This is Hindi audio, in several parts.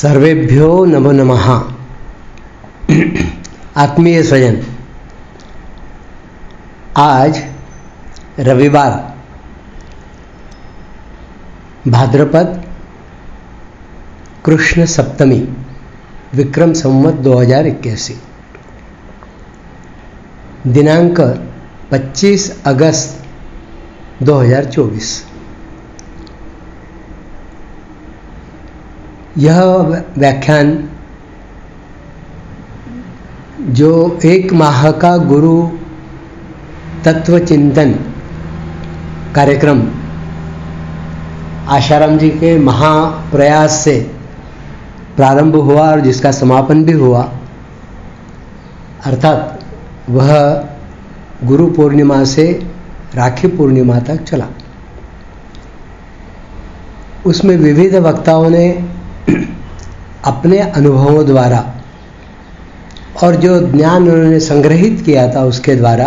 सर्वेभ्यो नमो नमः। आत्मीय स्वजन, आज रविवार भाद्रपद कृष्ण सप्तमी विक्रम संवत 2081, दिनांक 25 अगस्त 2024। यह व्याख्यान जो एक माह का गुरु तत्व चिंतन कार्यक्रम आशाराम जी के महाप्रयास से प्रारंभ हुआ और जिसका समापन भी हुआ, अर्थात वह गुरु पूर्णिमा से राखी पूर्णिमा तक चला। उसमें विविध वक्ताओं ने अपने अनुभवों द्वारा और जो ज्ञान उन्होंने संग्रहित किया था उसके द्वारा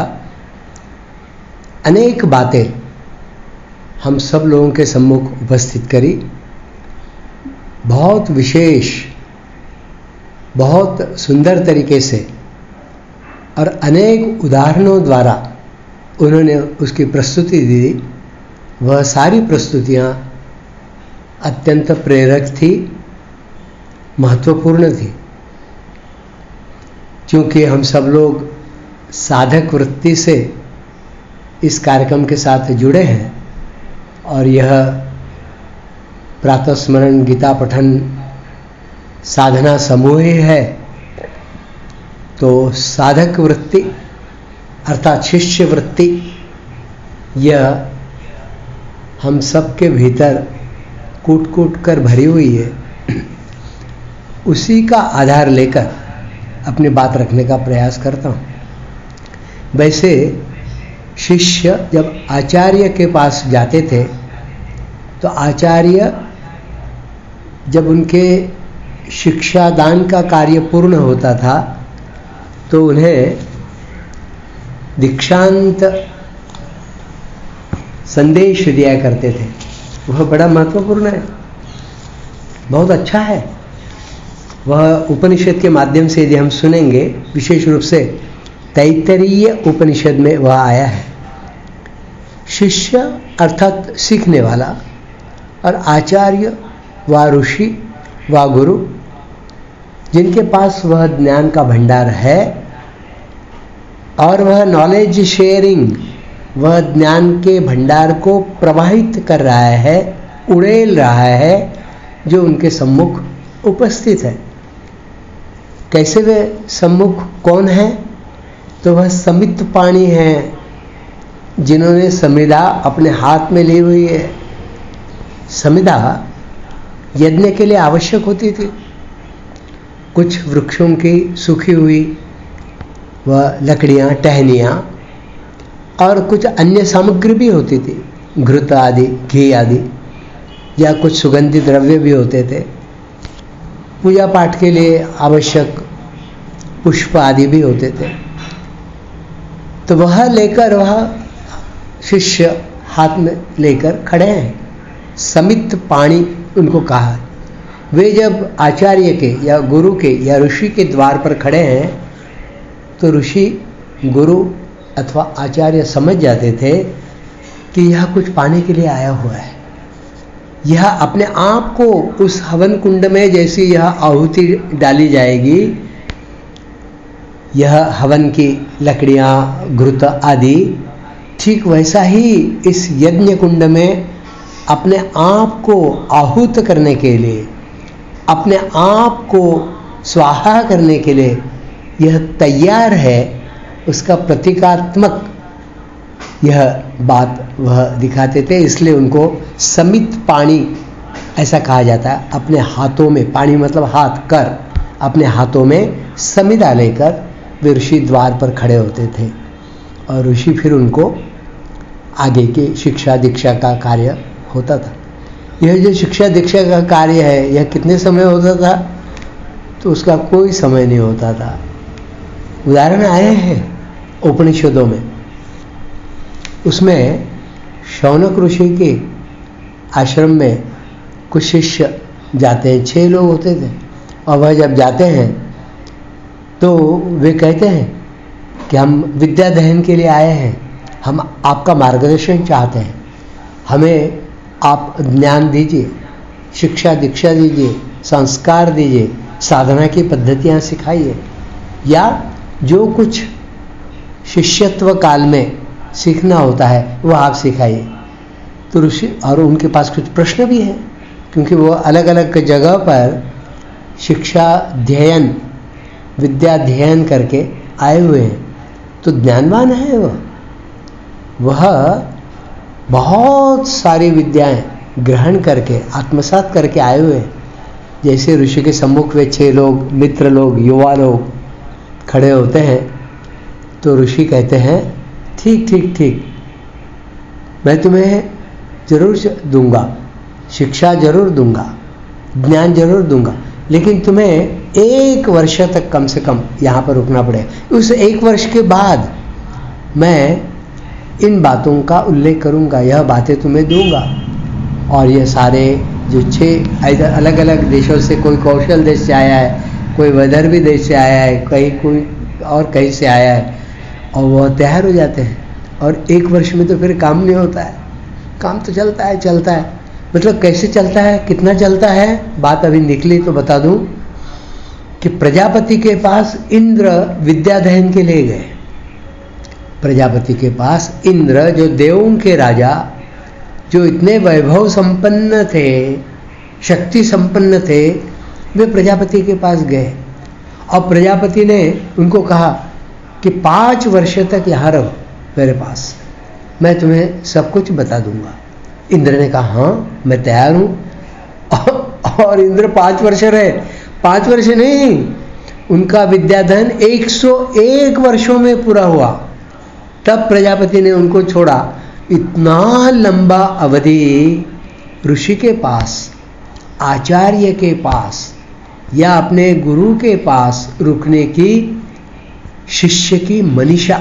अनेक बातें हम सब लोगों के सम्मुख उपस्थित करी। बहुत विशेष, बहुत सुंदर तरीके से और अनेक उदाहरणों द्वारा उन्होंने उसकी प्रस्तुति दी। वह सारी प्रस्तुतियाँ अत्यंत प्रेरक थी, महत्वपूर्ण थी। क्योंकि हम सब लोग साधक वृत्ति से इस कार्यक्रम के साथ जुड़े हैं और यह प्रातः स्मरण गीता पठन साधना समूह ही है, तो साधक वृत्ति अर्थात शिष्य वृत्ति यह हम सबके भीतर कूट कूट कर भरी हुई है। उसी का आधार लेकर अपनी बात रखने का प्रयास करता हूँ। वैसे शिष्य जब आचार्य के पास जाते थे तो आचार्य जब उनके शिक्षादान का कार्य पूर्ण होता था तो उन्हें दीक्षांत संदेश दिया करते थे। वह बड़ा महत्वपूर्ण है, बहुत अच्छा है। वह उपनिषद के माध्यम से यदि हम सुनेंगे, विशेष रूप से तैत्तरीय उपनिषद में वह आया है। शिष्य अर्थात सीखने वाला और आचार्य व ऋषि व गुरु जिनके पास वह ज्ञान का भंडार है और वह नॉलेज शेयरिंग, वह ज्ञान के भंडार को प्रवाहित कर रहा है, उड़ेल रहा है, जो उनके सम्मुख उपस्थित है। कैसे वे सम्मुख कौन है? तो वह समित पाणी है, जिन्होंने समिधा अपने हाथ में ली हुई है। समिधा यज्ञ के लिए आवश्यक होती थी। कुछ वृक्षों की सूखी हुई वह लकड़ियाँ, टहनियाँ और कुछ अन्य सामग्री भी होती थी, घृत आदि, घी आदि, या कुछ सुगंधित द्रव्य भी होते थे। पूजा पाठ के लिए आवश्यक पुष्प आदि भी होते थे। तो वह लेकर वह शिष्य हाथ में लेकर खड़े हैं। समित पाणी उनको कहा। वे जब आचार्य के या गुरु के या ऋषि के द्वार पर खड़े हैं तो ऋषि, गुरु अथवा आचार्य समझ जाते थे कि यह कुछ पाने के लिए आया हुआ है। यह अपने आप को उस हवन कुंड में जैसी यह आहुति डाली जाएगी, यह हवन की लकड़ियाँ, घृत आदि, ठीक वैसा ही इस यज्ञ कुंड में अपने आप को आहूत करने के लिए, अपने आप को स्वाहा करने के लिए यह तैयार है। उसका प्रतीकात्मक यह बात वह दिखाते थे, इसलिए उनको समित पाणी ऐसा कहा जाता है। अपने हाथों में, पाणी मतलब हाथ, कर, अपने हाथों में समिधा लेकर वे ऋषि द्वार पर खड़े होते थे और ऋषि फिर उनको आगे की शिक्षा दीक्षा का कार्य होता था। यह जो शिक्षा दीक्षा का कार्य है, यह कितने समय होता था? तो उसका कोई समय नहीं होता था। उदाहरण आए हैं उपनिषदों में। उसमें शौनक ऋषि के आश्रम में कुछ शिष्य जाते हैं, 6 लोग होते थे। और वह जब जाते हैं तो वे कहते हैं कि हम विद्या अध्ययन के लिए आए हैं, हम आपका मार्गदर्शन चाहते हैं, हमें आप ज्ञान दीजिए, शिक्षा दीक्षा दीजिए, संस्कार दीजिए, साधना की पद्धतियाँ सिखाइए, या जो कुछ शिष्यत्व काल में सीखना होता है वह आप सिखाइए। तो ऋषि, और उनके पास कुछ प्रश्न भी हैं, क्योंकि वो अलग अलग जगह पर शिक्षा अध्ययन, विद्या अध्ययन करके आए हुए हैं, तो ज्ञानवान है वह बहुत सारी विद्याएं ग्रहण करके आत्मसात करके आए हुए हैं। जैसे ऋषि के सम्मुख वे 6 लोग, मित्र लोग, युवा लोग खड़े होते हैं, तो ऋषि कहते हैं ठीक ठीक ठीक, मैं तुम्हें जरूर दूंगा, शिक्षा जरूर दूंगा, ज्ञान जरूर दूंगा, लेकिन तुम्हें 1 वर्ष तक कम से कम यहाँ पर रुकना पड़ेगा। उस 1 वर्ष के बाद मैं इन बातों का उल्लेख करूँगा, यह बातें तुम्हें दूंगा। और ये सारे जो 6 इधर अलग अलग देशों से, कोई कौशल देश से आया है, कोई वैदर्भी देश से आया है, कहीं कोई और कहीं से आया है, और वह तैयार हो जाते हैं। और 1 वर्ष में तो फिर काम नहीं होता है, काम तो चलता है। मतलब कैसे चलता है, कितना चलता है, बात अभी निकली तो बता दूं कि प्रजापति के पास इंद्र विद्याध्ययन के लिए गए। प्रजापति के पास इंद्र, जो देवों के राजा, जो इतने वैभव संपन्न थे, शक्ति संपन्न थे, वे प्रजापति के पास गए और प्रजापति ने उनको कहा कि 5 वर्ष तक यहाँ रहो मेरे पास, मैं तुम्हें सब कुछ बता दूंगा। इंद्र ने कहा हाँ मैं तैयार हूँ। और इंद्र 5 वर्ष रहे, 5 वर्ष नहीं, उनका विद्याधन 101 वर्षों में पूरा हुआ। तब प्रजापति ने उनको छोड़ा। इतना लंबा अवधि ऋषि के पास, आचार्य के पास या अपने गुरु के पास रुकने की शिष्य की मनीषा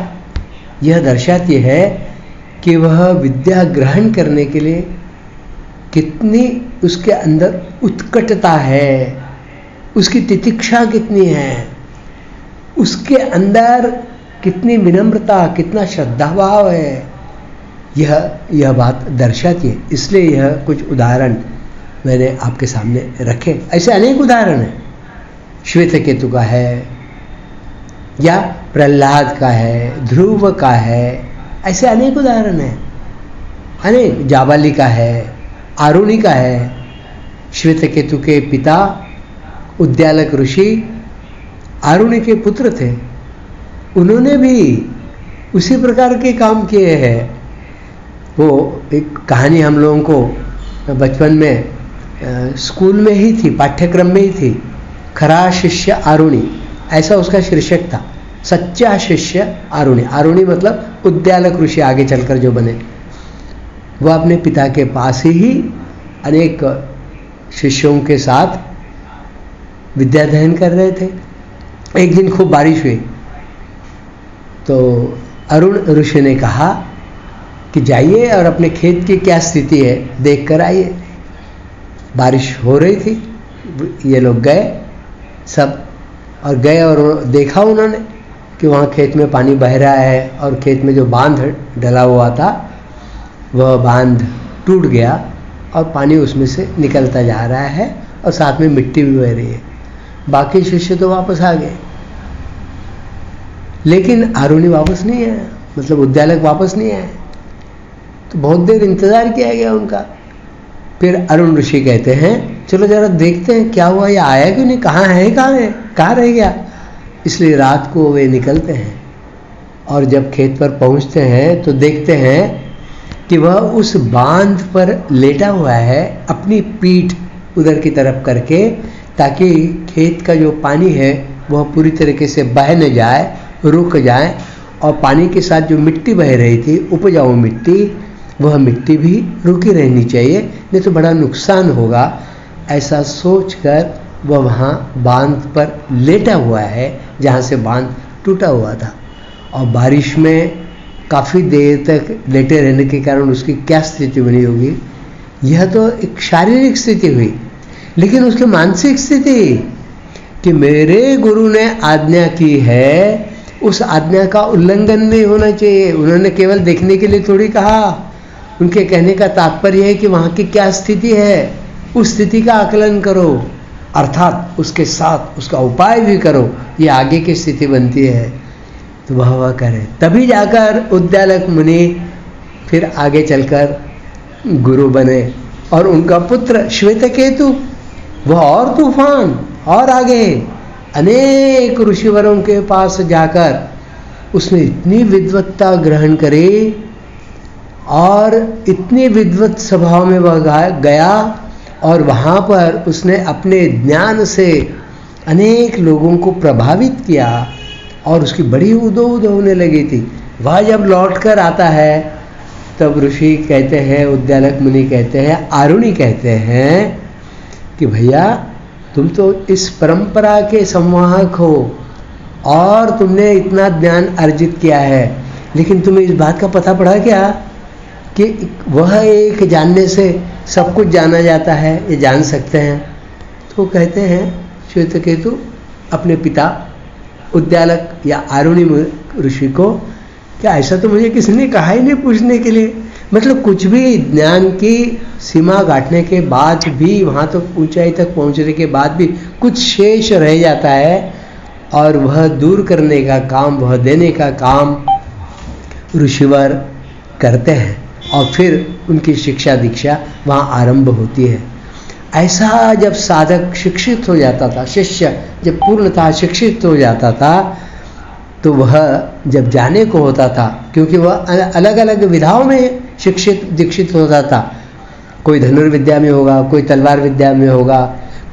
यह दर्शाती है कि वह विद्या ग्रहण करने के लिए कितनी उसके अंदर उत्कटता है, उसकी तितिक्षा कितनी है, उसके अंदर कितनी विनम्रता, कितना श्रद्धाभाव है, यह बात दर्शाती है। इसलिए यह कुछ उदाहरण मैंने आपके सामने रखे। ऐसे अनेक उदाहरण हैं, श्वेतकेतु का है या प्रहलाद का है, ध्रुव का है, ऐसे अनेक उदाहरण हैं, अनेक। जाबाली का है, आरुणि का है। श्वेतकेतु के पिता उद्यालक ऋषि आरुणि के पुत्र थे, उन्होंने भी उसी प्रकार के काम किए हैं। वो एक कहानी हम लोगों को बचपन में स्कूल में ही थी, पाठ्यक्रम में ही थी, खरा शिष्य आरुणि, ऐसा उसका शीर्षक था, सच्चा शिष्य आरुणि। आरुणि मतलब उद्यालक ऋषि आगे चलकर जो बने। वह अपने पिता के पास ही अनेक शिष्यों के साथ विद्याध्ययन कर रहे थे। एक दिन खूब बारिश हुई तो अरुण ऋषि ने कहा कि जाइए और अपने खेत की क्या स्थिति है देख कर आइए। बारिश हो रही थी, ये लोग गए सब, और गए और देखा उन्होंने कि वहाँ खेत में पानी बह रहा है और खेत में जो बांध डला हुआ था वह बांध टूट गया और पानी उसमें से निकलता जा रहा है और साथ में मिट्टी भी बह रही है। बाकी शिष्य तो वापस आ गए, लेकिन आरुणि वापस नहीं आया, मतलब उद्यालक वापस नहीं आए। तो बहुत देर इंतजार किया गया उनका। फिर अरुण ऋषि कहते हैं चलो जरा देखते हैं क्या हुआ, ये आया क्यों नहीं, कहाँ है, कहाँ रह गया। इसलिए रात को वे निकलते हैं और जब खेत पर पहुंचते हैं तो देखते हैं कि वह उस बांध पर लेटा हुआ है, अपनी पीठ उधर की तरफ करके, ताकि खेत का जो पानी है वह पूरी तरीके से बह न जाए, रुक जाए, और पानी के साथ जो मिट्टी बह रही थी, उपजाऊ मिट्टी, वह मिट्टी भी रुकी रहनी चाहिए, नहीं तो बड़ा नुकसान होगा। ऐसा सोचकर वह वहाँ बांध पर लेटा हुआ है जहाँ से बांध टूटा हुआ था। और बारिश में काफ़ी देर तक लेटे रहने के कारण उसकी क्या स्थिति बनी होगी, यह तो एक शारीरिक स्थिति हुई, लेकिन उसकी मानसिक स्थिति कि मेरे गुरु ने आज्ञा की है, उस आज्ञा का उल्लंघन नहीं होना चाहिए। उन्होंने केवल देखने के लिए थोड़ी कहा, उनके कहने का तात्पर्य है कि वहाँ की क्या स्थिति है, उस स्थिति का आकलन करो, अर्थात उसके साथ उसका उपाय भी करो, ये आगे की स्थिति बनती है। तो वह करे, तभी जाकर उद्दालक मुनि फिर आगे चलकर गुरु बने। और उनका पुत्र श्वेतकेतु, वह और तूफान और आगे अनेक ऋषिवरों के पास जाकर उसने इतनी विद्वत्ता ग्रहण करी और इतनी विद्वत सभाओं में वह गया और वहाँ पर उसने अपने ज्ञान से अनेक लोगों को प्रभावित किया और उसकी बड़ी उदो होने लगी थी। वह जब लौट कर आता है तब ऋषि कहते हैं, उद्दालक मुनि कहते हैं, आरुणि कहते हैं कि भैया तुम तो इस परंपरा के संवाहक हो और तुमने इतना ज्ञान अर्जित किया है, लेकिन तुम्हें इस बात का पता पड़ा क्या कि वह एक जानने से सब कुछ जाना जाता है, ये जान सकते हैं? तो कहते हैं श्वेतकेतु अपने पिता उद्दालक या आरुणि ऋषि को, क्या ऐसा तो मुझे किसी ने कहा ही नहीं पूछने के लिए। मतलब कुछ भी ज्ञान की सीमा गांठने के बाद भी, वहाँ तो ऊंचाई तक पहुँचने के बाद भी कुछ शेष रह जाता है और वह दूर करने का काम, वह देने का काम ऋषिवर करते हैं और फिर उनकी शिक्षा दीक्षा वहाँ आरंभ होती है। ऐसा जब साधक शिक्षित हो जाता था, शिष्य जब पूर्णतः शिक्षित हो जाता था, तो वह जब जाने को होता था, क्योंकि वह अलग अलग विधाओं में शिक्षित दीक्षित होता था, कोई धनुर्विद्या में होगा, कोई तलवार विद्या में होगा,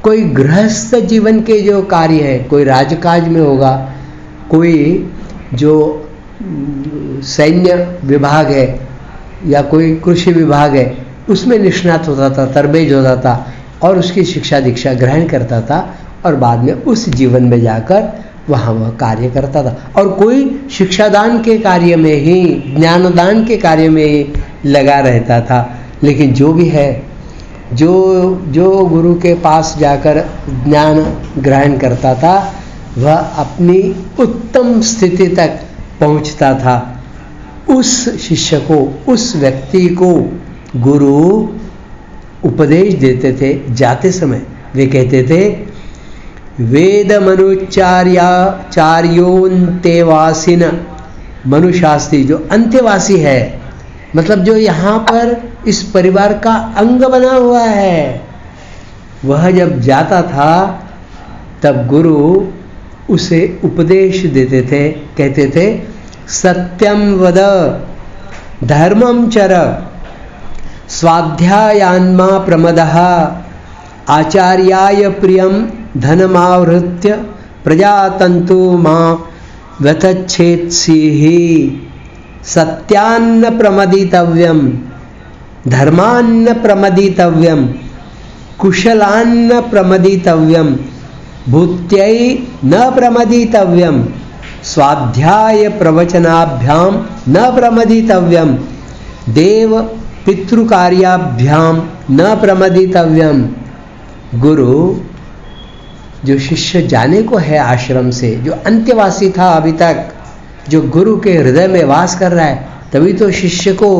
कोई गृहस्थ जीवन के जो कार्य है, कोई राजकाज में होगा, कोई जो सैन्य विभाग है या कोई कृषि विभाग है, उसमें निष्णात होता था, तरबेज होता था और उसकी शिक्षा दीक्षा ग्रहण करता था और बाद में उस जीवन में जाकर वहाँ वह कार्य करता था। और कोई शिक्षादान के कार्य में ही, ज्ञानदान के कार्य में ही लगा रहता था। लेकिन जो भी है, जो गुरु के पास जाकर ज्ञान ग्रहण करता था, वह अपनी उत्तम स्थिति तक पहुँचता था। उस शिष्य को, उस व्यक्ति को गुरु उपदेश देते थे। जाते समय वे कहते थे, वेद मनुचार्योन्तेवासिन, मनुशास्त्री जो अंत्यवासी है, मतलब जो यहाँ पर इस परिवार का अंग बना हुआ है, वह जब जाता था तब गुरु उसे उपदेश देते थे। कहते थे, सत्यम वद, धर्मम चर, स्वाध्यायान्मा प्रमदः, आचार्याय प्रियम धनमावृत्य, प्रजातंतु मां व्यथच्छेत्सीहि, सत्यान्न प्रमदितव्यम, धर्मान्न प्रमदितव्यम, कुशलान्न प्रमदितव्यम, भूत्यै न प्रमदितव्यम, स्वाध्याय प्रवचनाभ्याम न प्रमदितव्यम, देव पितृकार्याभ्याम न प्रमदितव्यम। गुरु जो शिष्य जाने को है आश्रम से, जो अंत्यवासी था अभी तक, जो गुरु के हृदय में वास कर रहा है, तभी तो शिष्य को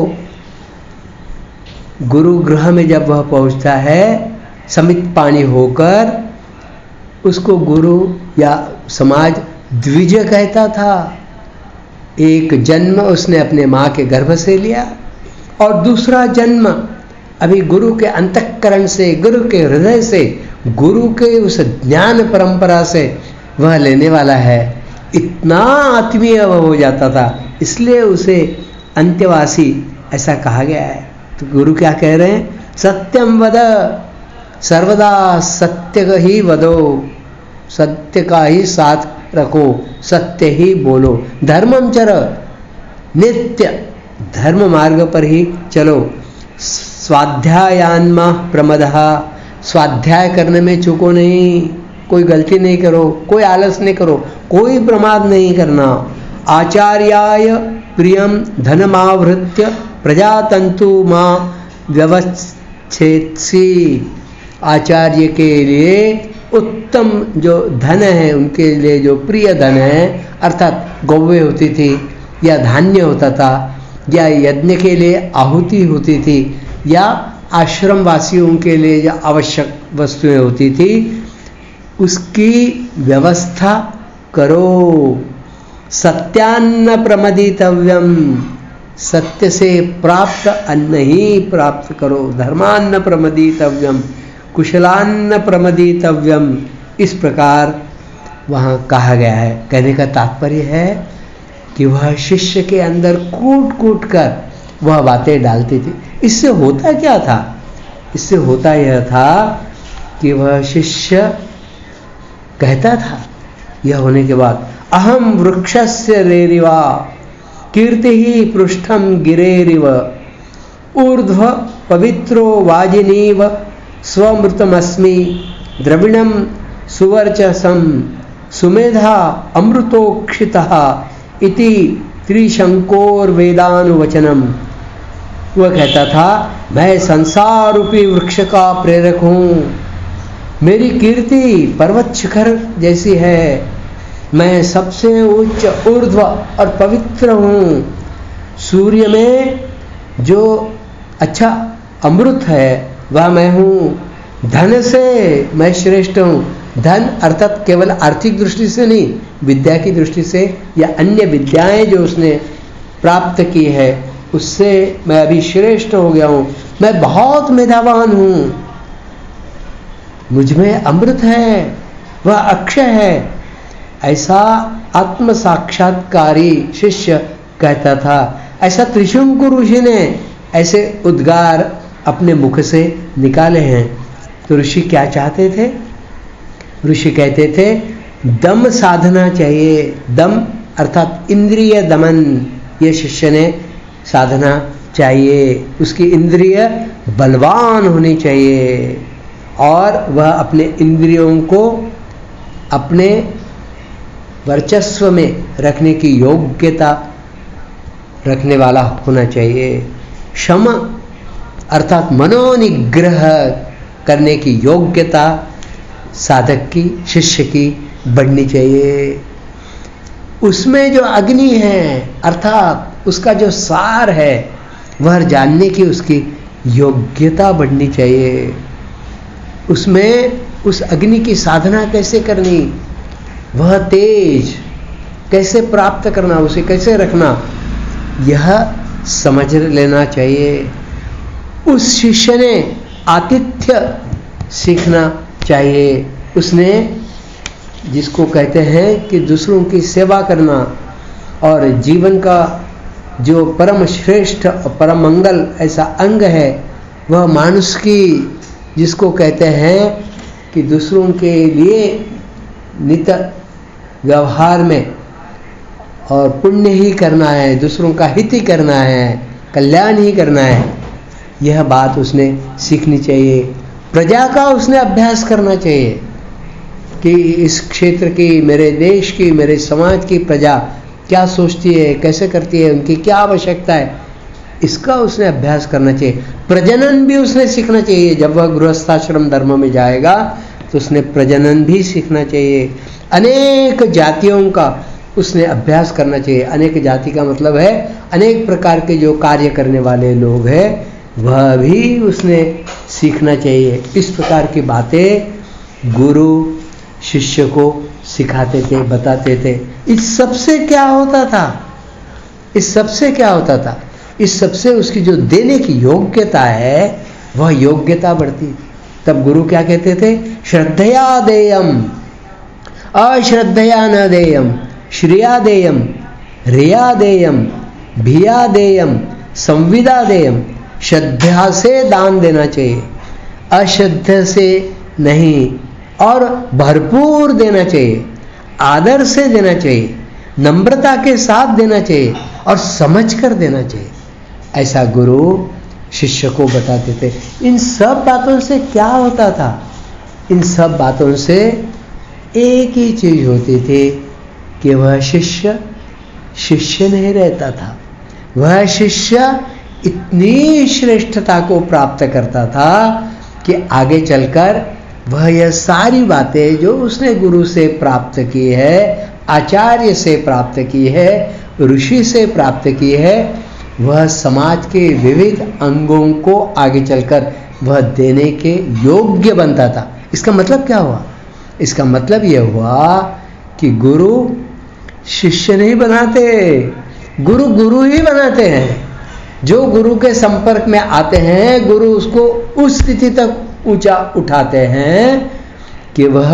गुरु गृह में जब वह पहुंचता है, समित पानी होकर, उसको गुरु या समाज द्विज कहता था। एक जन्म उसने अपने माँ के गर्भ से लिया और दूसरा जन्म अभी गुरु के अंतःकरण से, गुरु के हृदय से, गुरु के उस ज्ञान परंपरा से वह लेने वाला है। इतना आत्मीय वह हो जाता था, इसलिए उसे अंत्यवासी ऐसा कहा गया है। तो गुरु क्या कह रहे हैं? सत्यम वद, सर्वदा सत्य ही वदो, सत्य का ही साथ रखो, सत्य ही बोलो, धर्मम चर, नित्य धर्म मार्ग पर ही चलो, स्वाध्यायान्मा प्रमदः, स्वाध्याय करने में चूको नहीं, कोई गलती नहीं करो, कोई आलस नहीं करो, कोई प्रमाद नहीं करना, आचार्याय प्रियम धनमावृत्य, प्रजातंतु मां व्यवच्छेत्सी, आचार्य के लिए उत्तम जो धन है, उनके लिए जो प्रिय धन है, अर्थात गौवें होती थी या धान्य होता था या यज्ञ के लिए आहुति होती थी या आश्रम वासियों के लिए जो आवश्यक वस्तुएं होती थी, उसकी व्यवस्था करो। सत्यान्न प्रमदितव्यम, सत्य से प्राप्त अन्न ही प्राप्त करो। धर्मान्न प्रमदितव्यम, कुशलान्न प्रमदितव्यम, इस प्रकार वहाँ कहा गया है। कहने का तात्पर्य है कि वह शिष्य के अंदर कूट कूट कर वह बातें डालती थी। इससे होता क्या था? इससे होता यह था कि वह शिष्य कहता था, यह होने के बाद, अहम वृक्षस्य रेरिवा कीर्ति ही पृष्ठम गिरेरिव ऊर्ध्व पवित्रो वाजिनीव स्वमृतमस्मि द्रविणम सुवर्चसम सुमेधा अमृतोक्षितः इति त्रिशंकोर्वेदानुवचनम। वह कहता था, मैं संसार रूपी वृक्ष का प्रेरक हूँ, मेरी कीर्ति पर्वत शिखर जैसी है, मैं सबसे उच्च ऊर्ध्व और पवित्र हूँ। सूर्य में जो अच्छा अमृत है वह मैं हूँ। धन से मैं श्रेष्ठ हूँ। धन अर्थात केवल आर्थिक दृष्टि से नहीं, विद्या की दृष्टि से या अन्य विद्याएं जो उसने प्राप्त की है उससे मैं अभी श्रेष्ठ हो गया हूँ। मैं बहुत मेधावान हूँ, मुझ में अमृत है, वह अक्षय है। ऐसा आत्म साक्षात्कारी शिष्य कहता था। ऐसा त्रिशंकु ऋषि ने ऐसे उद्गार अपने मुख से निकाले हैं। तो ऋषि क्या चाहते थे? ऋषि कहते थे दम साधना चाहिए। दम अर्थात इंद्रिय दमन, ये शिष्य ने साधना चाहिए। उसकी इंद्रिय बलवान होनी चाहिए और वह अपने इंद्रियों को अपने वर्चस्व में रखने की योग्यता रखने वाला होना चाहिए। क्षम अर्थात मनोनिग्रह करने की योग्यता साधक की, शिष्य की बढ़नी चाहिए। उसमें जो अग्नि है अर्थात उसका जो सार है वह जानने की उसकी योग्यता बढ़नी चाहिए। उसमें उस अग्नि की साधना कैसे करनी, वह तेज कैसे प्राप्त करना, उसे कैसे रखना, यह समझ लेना चाहिए। उस शिष्य ने आतिथ्य सीखना चाहिए। उसने, जिसको कहते हैं कि दूसरों की सेवा करना और जीवन का जो परम श्रेष्ठ और परम मंगल ऐसा अंग है वह मानुष की, जिसको कहते हैं कि दूसरों के लिए नित व्यवहार में और पुण्य ही करना है, दूसरों का हित ही करना है, कल्याण ही करना है, यह बात उसने सीखनी चाहिए। प्रजा का उसने अभ्यास करना चाहिए कि इस क्षेत्र की, मेरे देश की, मेरे समाज की प्रजा क्या सोचती है, कैसे करती है, उनकी क्या आवश्यकता है, इसका उसने अभ्यास करना चाहिए। प्रजनन भी उसने सीखना चाहिए। जब वह गृहस्थाश्रम धर्म में जाएगा तो उसने प्रजनन भी सीखना चाहिए। अनेक जातियों का उसने अभ्यास करना चाहिए। अनेक जाति का मतलब है अनेक प्रकार के जो कार्य करने वाले लोग हैं वह भी उसने सीखना चाहिए। इस प्रकार की बातें गुरु शिष्य को सिखाते थे, बताते थे। इस सबसे क्या होता था? इस सबसे क्या होता था? इस सबसे उसकी जो देने की योग्यता है वह योग्यता बढ़ती। तब गुरु क्या कहते थे? श्रद्धया देयम अश्रद्धया न देयम, श्रिया देयम रिया देयम भिया देयम संविदा देयम। श्रद्धा से दान देना चाहिए, अश्रद्धा से नहीं, और भरपूर देना चाहिए, आदर से देना चाहिए, नम्रता के साथ देना चाहिए और समझ कर देना चाहिए। ऐसा गुरु शिष्य को बताते थे। इन सब बातों से क्या होता था? इन सब बातों से एक ही चीज होती थी कि वह शिष्य शिष्य नहीं रहता था। वह शिष्य इतनी श्रेष्ठता को प्राप्त करता था कि आगे चलकर वह यह सारी बातें जो उसने गुरु से प्राप्त की है, आचार्य से प्राप्त की है, ऋषि से प्राप्त की है, वह समाज के विविध अंगों को आगे चलकर वह देने के योग्य बनता था। इसका मतलब क्या हुआ? इसका मतलब यह हुआ कि गुरु शिष्य नहीं बनाते, गुरु गुरु ही बनाते हैं। जो गुरु के संपर्क में आते हैं, गुरु उसको उस स्थिति तक ऊंचा उठाते हैं कि वह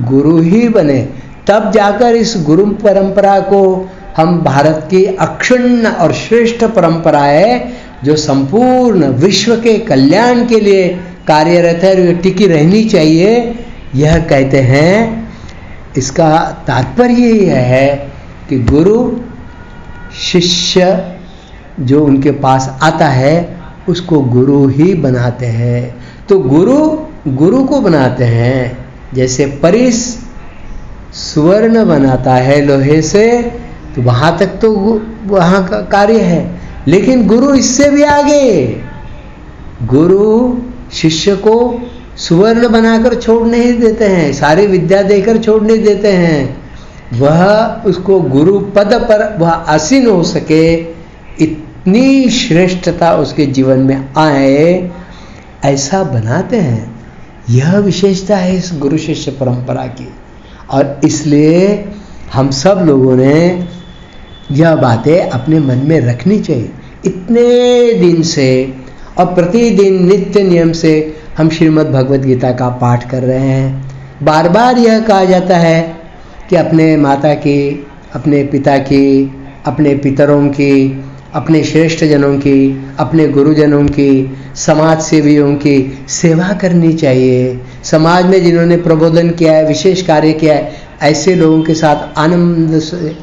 गुरु ही बने। तब जाकर इस गुरु परंपरा को हम भारत की अक्षुण्ण और श्रेष्ठ परंपरा है, जो संपूर्ण विश्व के कल्याण के लिए कार्यरत है, और टिकी रहनी चाहिए, यह कहते हैं। इसका तात्पर्य यह है कि गुरु शिष्य जो उनके पास आता है उसको गुरु ही बनाते हैं। तो गुरु गुरु को बनाते हैं। जैसे परिस स्वर्ण बनाता है लोहे से, तो वहाँ तक तो वहाँ का कार्य है, लेकिन गुरु इससे भी आगे। गुरु शिष्य को सुवर्ण बनाकर छोड़ नहीं देते हैं, सारी विद्या देकर छोड़ नहीं देते हैं। वह उसको गुरु पद पर वह आसीन हो सके, इतनी श्रेष्ठता उसके जीवन में आए, ऐसा बनाते हैं। यह विशेषता है इस गुरु शिष्य परंपरा की। और इसलिए हम सब लोगों ने यह बातें अपने मन में रखनी चाहिए। इतने दिन से और प्रतिदिन नित्य नियम से हम श्रीमद् भगवद गीता का पाठ कर रहे हैं। बार बार यह कहा जाता है कि अपने माता की, अपने पिता की, अपने पितरों की, अपने श्रेष्ठ जनों की, अपने गुरुजनों की, समाज सेवियों की सेवा करनी चाहिए। समाज में जिन्होंने प्रबोधन किया है, विशेष कार्य किया है, ऐसे लोगों के साथ आनंद से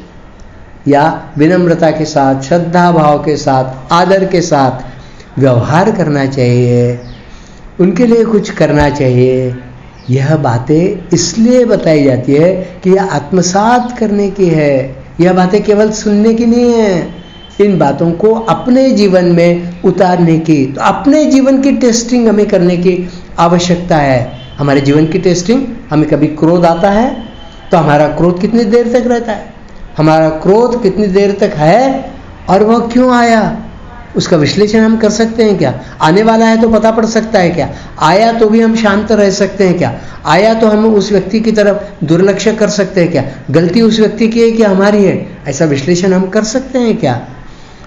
या विनम्रता के साथ, श्रद्धा भाव के साथ, आदर के साथ व्यवहार करना चाहिए, उनके लिए कुछ करना चाहिए। यह बातें इसलिए बताई जाती है कि यह आत्मसात करने की है, यह बातें केवल सुनने की नहीं है, इन बातों को अपने जीवन में उतारने की। तो अपने जीवन की टेस्टिंग हमें करने की आवश्यकता है। हमारे जीवन की टेस्टिंग, हमें कभी क्रोध आता है तो हमारा क्रोध कितनी देर तक रहता है, हमारा क्रोध कितनी देर तक है और वह क्यों आया, उसका विश्लेषण हम कर सकते हैं क्या? आने वाला है तो पता पड़ सकता है क्या? आया तो भी हम शांत रह सकते हैं क्या? आया तो हम उस व्यक्ति की तरफ दुर्लक्ष्य कर सकते हैं क्या? गलती उस व्यक्ति की है कि हमारी है, ऐसा विश्लेषण हम कर सकते हैं क्या?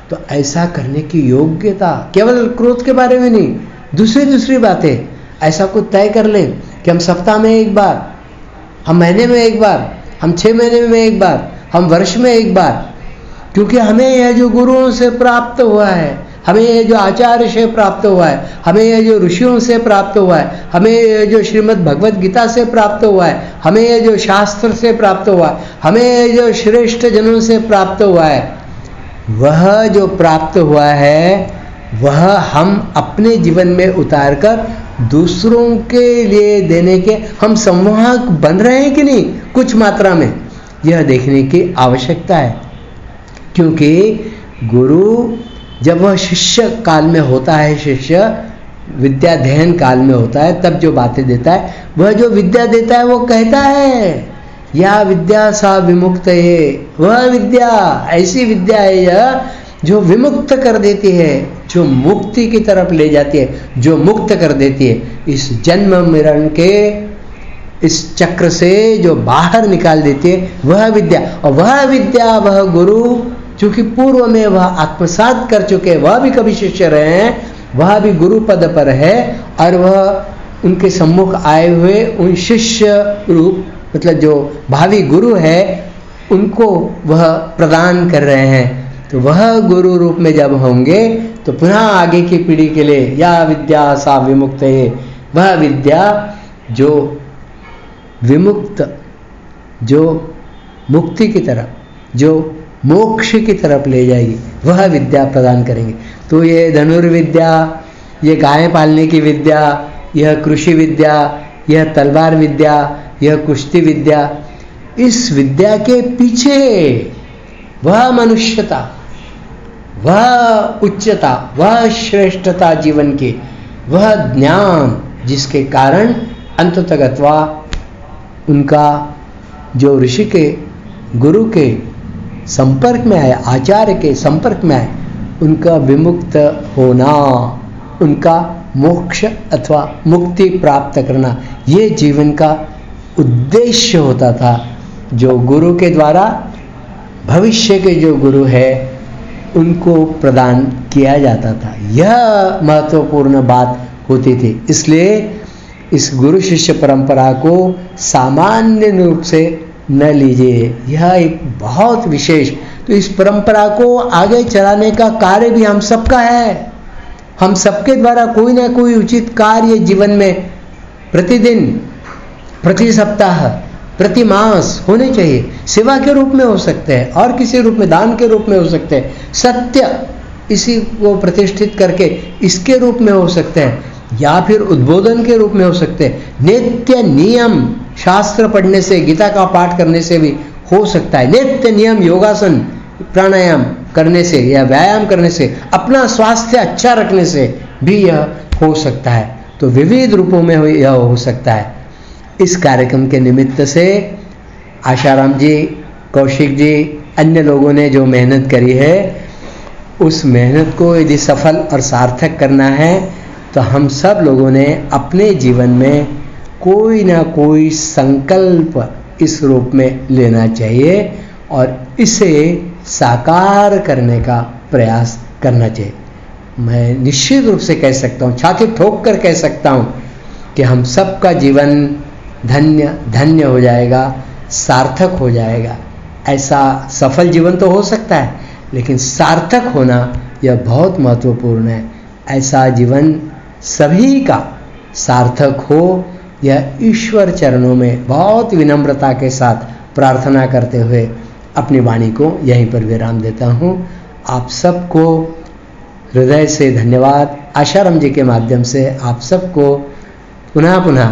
तो ऐसा करने की योग्यता केवल क्रोध के बारे में नहीं, दूसरी बातें ऐसा कुछ तय कर लें कि हम सप्ताह में एक बार, हम महीने में एक बार, हम 6 महीने में एक बार, हम वर्ष में एक बार, क्योंकि हमें यह जो गुरुओं से प्राप्त हुआ है, हमें यह जो आचार्य से प्राप्त हुआ है, हमें यह जो ऋषियों से प्राप्त हुआ है, हमें यह जो श्रीमद् भगवद गीता से प्राप्त हुआ है, हमें यह जो शास्त्र से प्राप्त हुआ है, हमें यह जो श्रेष्ठ जनों से प्राप्त हुआ है, वह जो प्राप्त हुआ है वह हम अपने जीवन में उतारकर दूसरों के लिए देने के हम संवाहक बन रहे हैं कि नहीं, कुछ मात्रा में, यह देखने की आवश्यकता है। क्योंकि गुरु जब वह शिष्य काल में होता है, शिष्य विद्याध्ययन काल में होता है, तब जो बातें देता है, वह जो विद्या देता है वो कहता है या विद्या सा विमुक्त है, वह विद्या ऐसी विद्या है यह जो विमुक्त कर देती है, जो मुक्ति की तरफ ले जाती है, जो मुक्त कर देती है, इस जन्म मरण के इस चक्र से जो बाहर निकाल देती है, वह विद्या। और वह विद्या, वह गुरु चूंकि पूर्व में वह आत्मसात कर चुके, वह भी कभी शिष्य रहे हैं, वह भी गुरु पद पर है, और वह उनके सम्मुख आए हुए उन शिष्य रूप, मतलब जो भावी गुरु है, उनको वह प्रदान कर रहे हैं। तो वह गुरु रूप में जब होंगे तो पुनः आगे की पीढ़ी के लिए या विद्या सा विमुक्त है, वह विद्या जो विमुक्त, जो मुक्ति की तरफ, जो मोक्ष की तरफ ले जाएगी, वह विद्या प्रदान करेंगे। तो ये धनुर्विद्या, ये गाय पालने की विद्या, यह कृषि विद्या, यह तलवार विद्या, यह कुश्ती विद्या, इस विद्या के पीछे वह मनुष्यता, वह उच्चता, वह श्रेष्ठता जीवन की, वह ज्ञान जिसके कारण अंततः गत्वा उनका जो ऋषि के, गुरु के संपर्क में आए, आचार्य के संपर्क में आए, उनका विमुक्त होना, उनका मोक्ष अथवा मुक्ति प्राप्त करना, ये जीवन का उद्देश्य होता था, जो गुरु के द्वारा भविष्य के जो गुरु है उनको प्रदान किया जाता था। यह महत्वपूर्ण बात होती थी। इसलिए इस गुरु शिष्य परंपरा को सामान्य रूप से न लीजिए, यह एक बहुत विशेष, तो इस परंपरा को आगे चलाने का कार्य भी हम सबका है। हम सबके द्वारा कोई ना कोई उचित कार्य जीवन में प्रतिदिन, प्रति सप्ताह, प्रति मास होने चाहिए। सेवा के रूप में हो सकते हैं और किसी रूप में, दान के रूप में हो सकते हैं, सत्य इसी को प्रतिष्ठित करके इसके रूप में हो सकते हैं, या फिर उद्बोधन के रूप में हो सकते हैं। नित्य नियम शास्त्र पढ़ने से, गीता का पाठ करने से भी हो सकता है। नित्य नियम योगासन प्राणायाम करने से या व्यायाम करने से, अपना स्वास्थ्य अच्छा रखने से भी यह हो सकता है। तो विविध रूपों में यह हो सकता है। इस कार्यक्रम के निमित्त से आशाराम जी, कौशिक जी, अन्य लोगों ने जो मेहनत करी है, उस मेहनत को यदि सफल और सार्थक करना है तो हम सब लोगों ने अपने जीवन में कोई ना कोई संकल्प इस रूप में लेना चाहिए और इसे साकार करने का प्रयास करना चाहिए। मैं निश्चित रूप से कह सकता हूँ, छाती ठोक कर कह सकता हूँ कि हम सबका जीवन धन्य धन्य हो जाएगा, सार्थक हो जाएगा। ऐसा सफल जीवन तो हो सकता है, लेकिन सार्थक होना यह बहुत महत्वपूर्ण है। ऐसा जीवन सभी का सार्थक हो, यह ईश्वर चरणों में बहुत विनम्रता के साथ प्रार्थना करते हुए अपनी वाणी को यहीं पर विराम देता हूँ। आप सबको हृदय से धन्यवाद। आशाराम जी के माध्यम से आप सबको पुनः पुनः